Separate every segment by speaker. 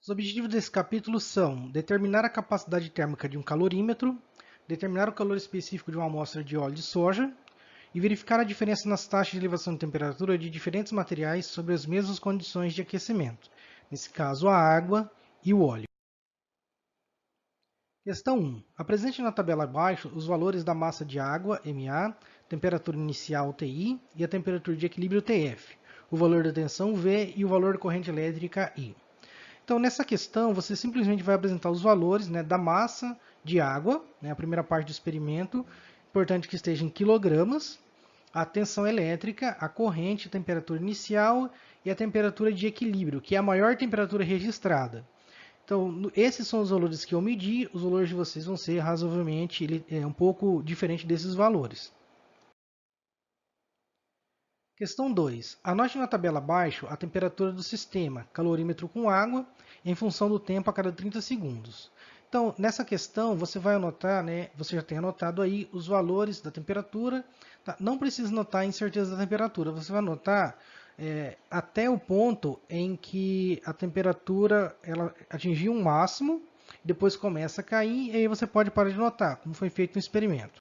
Speaker 1: Os objetivos desse capítulo são determinar a capacidade térmica de um calorímetro, determinar o calor específico de uma amostra de óleo de soja e verificar a diferença nas taxas de elevação de temperatura de diferentes materiais sobre as mesmas condições de aquecimento, nesse caso a água e o óleo. Questão 1. Apresente na tabela abaixo os valores da massa de água, MA, temperatura inicial, TI, e a temperatura de equilíbrio, TF, o valor da tensão, V, e o valor da corrente elétrica, I. Então, nessa questão, você simplesmente vai apresentar os valores, né, da massa de água, né, a primeira parte do experimento, importante que esteja em quilogramas, a tensão elétrica, a corrente, a temperatura inicial e a temperatura de equilíbrio, que é a maior temperatura registrada. Então, esses são os valores que eu medi, os valores de vocês vão ser razoavelmente um pouco diferente desses valores. Questão 2. Anote na tabela abaixo a temperatura do sistema, calorímetro com água, em função do tempo a cada 30 segundos. Então, nessa questão, você vai anotar, né, você já tem anotado aí os valores da temperatura. Tá? Não precisa anotar a incerteza da temperatura, você vai anotar até o ponto em que a temperatura ela atingiu um máximo, depois começa a cair, e aí você pode parar de anotar, como foi feito no experimento.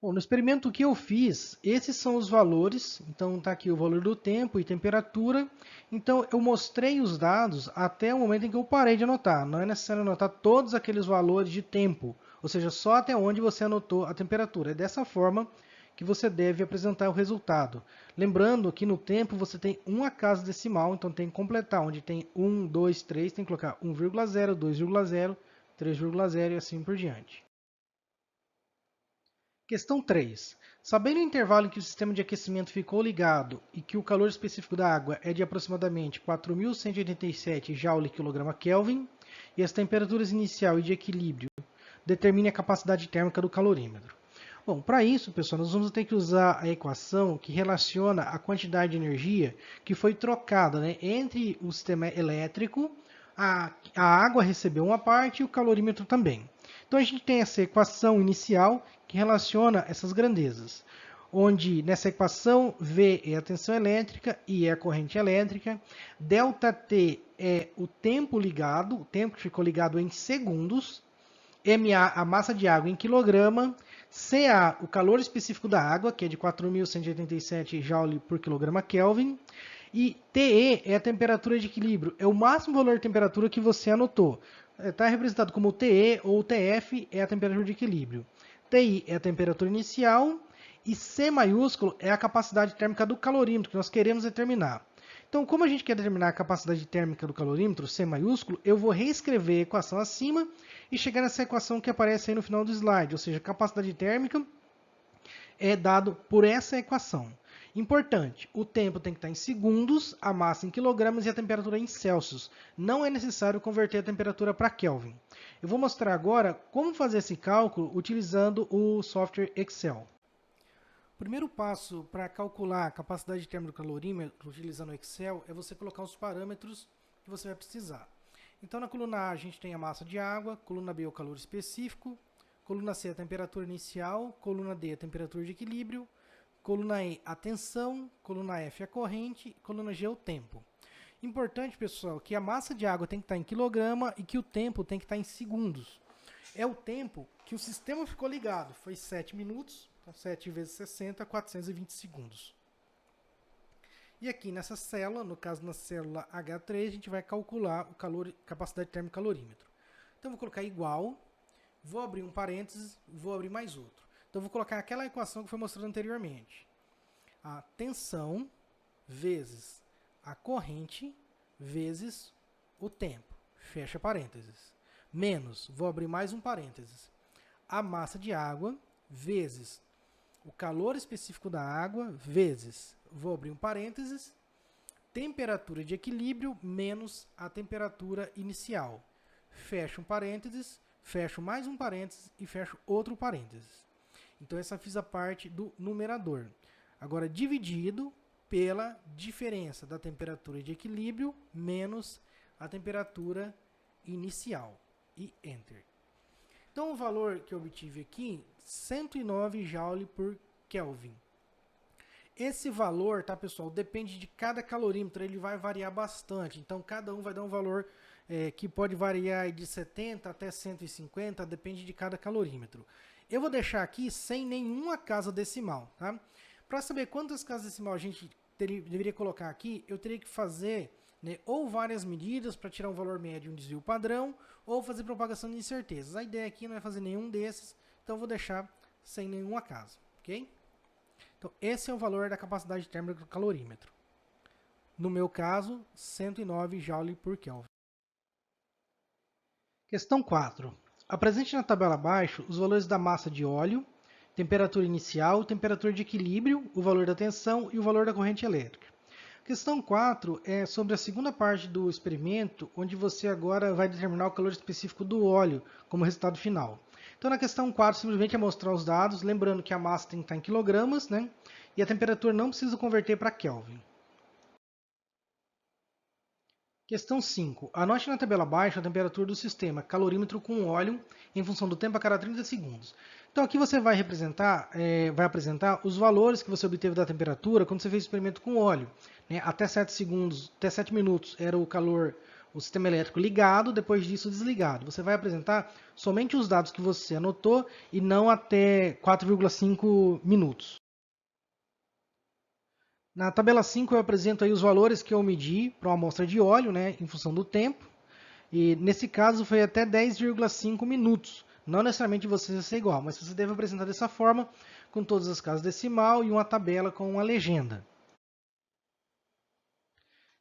Speaker 1: Bom, no experimento que eu fiz, esses são os valores. Então, está aqui o valor do tempo e temperatura. Então, eu mostrei os dados até o momento em que eu parei de anotar. Não é necessário anotar todos aqueles valores de tempo, ou seja, só até onde você anotou a temperatura. É dessa forma que você deve apresentar o resultado. Lembrando que no tempo você tem uma casa decimal, então tem que completar. Onde tem 1, 2, 3, tem que colocar 1,0, 2,0, 3,0 e assim por diante. Questão 3. Sabendo o intervalo em que o sistema de aquecimento ficou ligado e que o calor específico da água é de aproximadamente 4.187 Joule/kg e as temperaturas inicial e de equilíbrio, determine a capacidade térmica do calorímetro. Bom, para isso, pessoal, nós vamos ter que usar a equação que relaciona a quantidade de energia que foi trocada, né, entre o sistema elétrico, a água recebeu uma parte e o calorímetro também. Então a gente tem essa equação inicial que relaciona essas grandezas, onde nessa equação V é a tensão elétrica, I é a corrente elétrica, ΔT é o tempo ligado, o tempo que ficou ligado em segundos, MA a massa de água em quilograma, CA o calor específico da água, que é de 4.187 Joule por quilograma Kelvin, e TE é a temperatura de equilíbrio, é o máximo valor de temperatura que você anotou. Está representado como TE ou TF é a temperatura de equilíbrio. TI é a temperatura inicial e C maiúsculo é a capacidade térmica do calorímetro que nós queremos determinar. Então, como a gente quer determinar a capacidade térmica do calorímetro, C maiúsculo, eu vou reescrever a equação acima e chegar nessa equação que aparece aí no final do slide, ou seja, a capacidade térmica é dado por essa equação. Importante, o tempo tem que estar em segundos, a massa em quilogramas e a temperatura em Celsius. Não é necessário converter a temperatura para Kelvin. Eu vou mostrar agora como fazer esse cálculo utilizando o software Excel. O primeiro passo para calcular a capacidade térmica do calorímetro utilizando o Excel é você colocar os parâmetros que você vai precisar. Então, na coluna A, a gente tem a massa de água, coluna B, o calor específico, coluna C, a temperatura inicial, coluna D, a temperatura de equilíbrio, coluna E, a tensão, coluna F, a corrente, coluna G, o tempo. Importante, pessoal, que a massa de água tem que estar em quilograma e que o tempo tem que estar em segundos. É o tempo que o sistema ficou ligado, foi 7 minutos, então 7 vezes 60, 420 segundos. E aqui nessa célula, no caso na célula H3, a gente vai calcular o calor, capacidade térmica calorímetro. Então, vou colocar igual, vou abrir um parênteses, vou abrir mais outro. Então, vou colocar aquela equação que foi mostrada anteriormente. A tensão vezes a corrente vezes o tempo. Fecha parênteses. Menos, vou abrir mais um parênteses. A massa de água vezes o calor específico da água vezes, vou abrir um parênteses, temperatura de equilíbrio menos a temperatura inicial. Fecho um parênteses, fecho mais um parênteses e fecho outro parênteses. Então, essa fiz a parte do numerador. Agora, dividido pela diferença da temperatura de equilíbrio menos a temperatura inicial. E Enter. Então, o valor que eu obtive aqui, 109 Joule por Kelvin. esse valor, tá, pessoal, depende de cada calorímetro, ele vai variar bastante. Então, cada um vai dar um valor que pode variar de 70 até 150, depende de cada calorímetro. Eu vou deixar aqui sem nenhuma casa decimal, tá? Para saber quantas casas decimal a gente deveria colocar aqui, eu teria que fazer, né, ou várias medidas para tirar um valor médio e um desvio padrão, ou fazer propagação de incertezas. A ideia aqui não é fazer nenhum desses, então eu vou deixar sem nenhuma casa, ok? Então, esse é o valor da capacidade térmica do calorímetro. No meu caso, 109 Joule por Kelvin. Questão 4. Apresente na tabela abaixo os valores da massa de óleo, temperatura inicial, temperatura de equilíbrio, o valor da tensão e o valor da corrente elétrica. Questão 4 é sobre a segunda parte do experimento, onde você agora vai determinar o calor específico do óleo como resultado final. Então, na questão 4, simplesmente é mostrar os dados, lembrando que a massa tem que estar em quilogramas, né? E a temperatura não precisa converter para Kelvin. Questão 5. Anote na tabela abaixo a temperatura do sistema calorímetro com óleo em função do tempo a cada 30 segundos. Então aqui você vai apresentar os valores que você obteve da temperatura quando você fez o experimento com óleo. Né? Até 7 segundos, até 7 minutos era o sistema elétrico ligado, depois disso desligado. Você vai apresentar somente os dados que você anotou e não até 4,5 minutos. Na tabela 5 eu apresento aí os valores que eu medi para uma amostra de óleo, né, em função do tempo. E nesse caso foi até 10,5 minutos. Não necessariamente você vai ser igual, mas você deve apresentar dessa forma, com todas as casas decimal e uma tabela com uma legenda.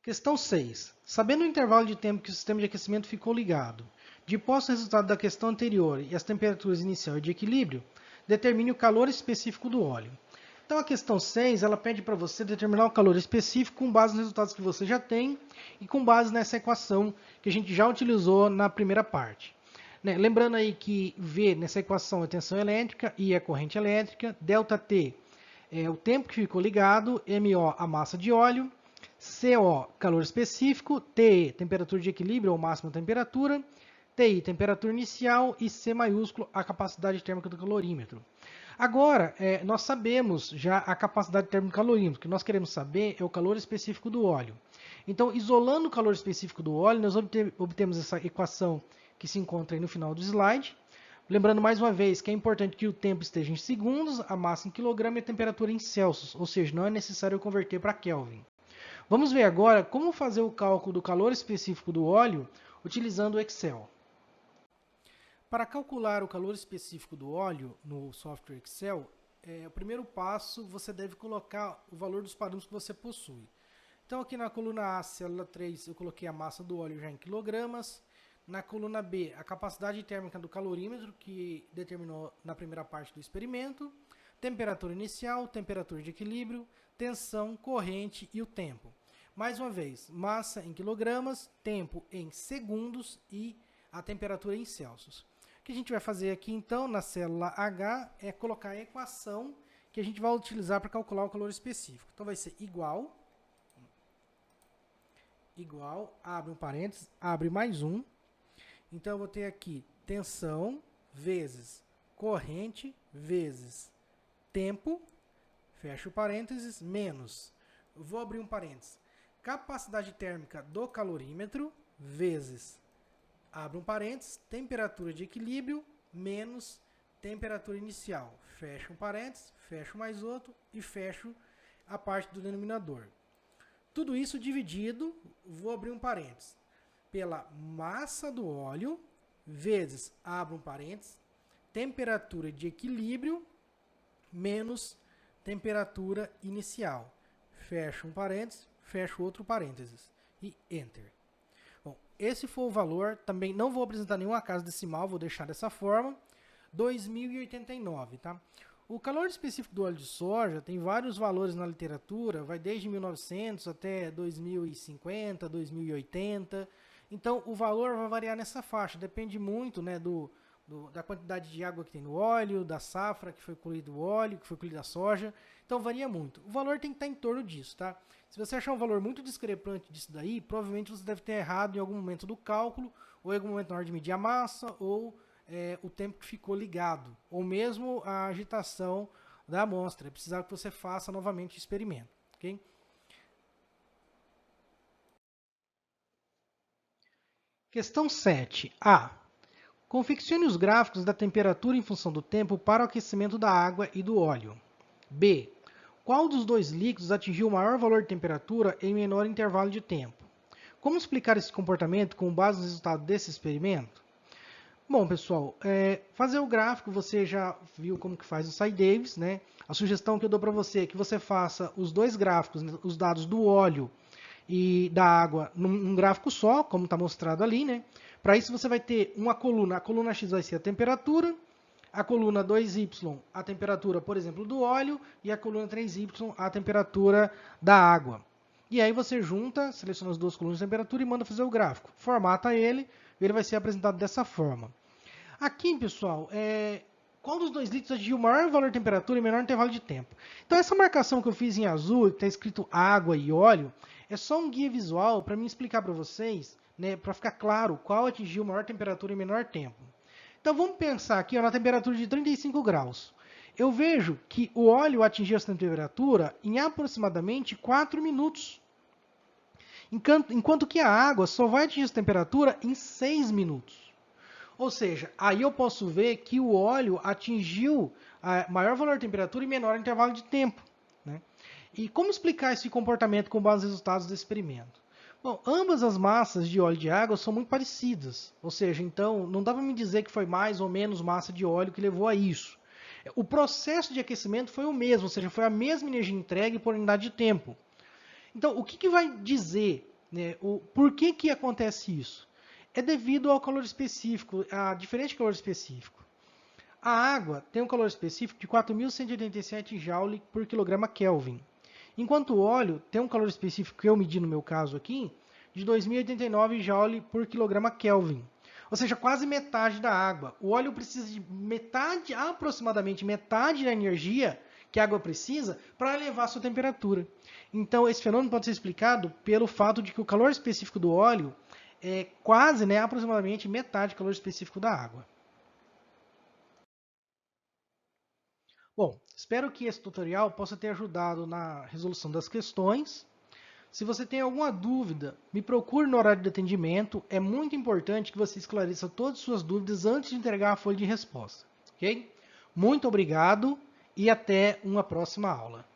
Speaker 1: Questão 6. Sabendo o intervalo de tempo que o sistema de aquecimento ficou ligado, de posse o resultado da questão anterior e as temperaturas inicial e de equilíbrio, determine o calor específico do óleo. Então a questão 6, ela pede para você determinar o calor específico com base nos resultados que você já tem e com base nessa equação que a gente já utilizou na primeira parte. Né? Lembrando aí que V nessa equação é tensão elétrica, I é corrente elétrica, ΔT é o tempo que ficou ligado, MO a massa de óleo, CO calor específico, TE temperatura de equilíbrio ou máxima temperatura, TI temperatura inicial e C maiúsculo a capacidade térmica do calorímetro. Agora, nós sabemos já a capacidade térmica do calorímetro. O que nós queremos saber é o calor específico do óleo. Então, isolando o calor específico do óleo, nós obtemos essa equação que se encontra aí no final do slide. Lembrando mais uma vez que é importante que o tempo esteja em segundos, a massa em quilograma e a temperatura em Celsius, ou seja, não é necessário converter para Kelvin. Vamos ver agora como fazer o cálculo do calor específico do óleo utilizando o Excel. Para calcular o calor específico do óleo no software Excel, o primeiro passo você deve colocar o valor dos parâmetros que você possui. Então aqui na coluna A, célula 3, eu coloquei a massa do óleo já em quilogramas. Na coluna B, a capacidade térmica do calorímetro, que determinou na primeira parte do experimento. Temperatura inicial, temperatura de equilíbrio, tensão, corrente e o tempo. Mais uma vez, massa em quilogramas, tempo em segundos e a temperatura em Celsius. O que a gente vai fazer aqui então na célula H é colocar a equação que a gente vai utilizar para calcular o calor específico. Então vai ser igual, abre um parênteses, abre mais um. Então eu vou ter aqui tensão vezes corrente vezes tempo, fecha o parênteses, menos, eu vou abrir um parênteses, capacidade térmica do calorímetro vezes, abre um parênteses, temperatura de equilíbrio menos temperatura inicial. Fecho um parênteses, fecho mais outro e fecho a parte do denominador. Tudo isso dividido, vou abrir um parênteses, pela massa do óleo vezes, abro um parênteses, temperatura de equilíbrio menos temperatura inicial. Fecho um parênteses, fecho outro parênteses e Enter. Bom, esse foi o valor, também não vou apresentar nenhuma casa decimal, vou deixar dessa forma, 2089, tá? O calor específico do óleo de soja tem vários valores na literatura, vai desde 1900 até 2050, 2080, então o valor vai variar nessa faixa, depende muito, né, da quantidade de água que tem no óleo, da safra que foi colhido o óleo, que foi colhida a soja, então varia muito. O valor tem que estar em torno disso, tá? Se você achar um valor muito discrepante disso daí, provavelmente você deve ter errado em algum momento do cálculo, ou em algum momento na hora de medir a massa, ou o tempo que ficou ligado, ou mesmo a agitação da amostra. É preciso que você faça novamente o experimento. Ok? Questão 7. A. Confeccione os gráficos da temperatura em função do tempo para o aquecimento da água e do óleo. B. Qual dos dois líquidos atingiu o maior valor de temperatura em menor intervalo de tempo? Como explicar esse comportamento com base no resultado desse experimento? Bom, pessoal, fazer o gráfico você já viu como que faz o SciDavis, né? A sugestão que eu dou para você é que você faça os dois gráficos, né, os dados do óleo e da água num gráfico só, como está mostrado ali, né? Para isso você vai ter uma coluna, a coluna X vai ser a temperatura, a coluna 2Y a temperatura, por exemplo, do óleo, e a coluna 3Y a temperatura da água. E aí você junta, seleciona as duas colunas de temperatura e manda fazer o gráfico. Formata ele, ele vai ser apresentado dessa forma. Aqui, pessoal, qual dos dois líquidos atingiu o maior valor de temperatura e menor intervalo de tempo? Então, essa marcação que eu fiz em azul, que está escrito água e óleo, é só um guia visual para me explicar para vocês, né, para ficar claro qual atingiu maior temperatura e menor tempo. Então, vamos pensar aqui na temperatura de 35 graus. Eu vejo que o óleo atingiu essa temperatura em aproximadamente 4 minutos. Enquanto que a água só vai atingir essa temperatura em 6 minutos. Ou seja, aí eu posso ver que o óleo atingiu maior valor de temperatura e menor intervalo de tempo. Né? E como explicar esse comportamento com base nos resultados do experimento? Bom, ambas as massas de óleo e de água são muito parecidas. Ou seja, então, não dá para me dizer que foi mais ou menos massa de óleo que levou a isso. O processo de aquecimento foi o mesmo, ou seja, foi a mesma energia entregue por unidade de tempo. Então, o que vai dizer, né, por que acontece isso? É devido ao calor específico, a diferente calor específico. A água tem um calor específico de 4.187 Joule por quilograma Kelvin, enquanto o óleo tem um calor específico que eu medi no meu caso aqui, de 2.089 Joule por quilograma Kelvin. Ou seja, quase metade da água. O óleo precisa de metade, aproximadamente metade da energia que a água precisa para elevar a sua temperatura. Então, esse fenômeno pode ser explicado pelo fato de que o calor específico do óleo é quase, né, aproximadamente metade do calor específico da água. Bom, espero que esse tutorial possa ter ajudado na resolução das questões. Se você tem alguma dúvida, me procure no horário de atendimento. É muito importante que você esclareça todas as suas dúvidas antes de entregar a folha de resposta. Ok? Muito obrigado e até uma próxima aula.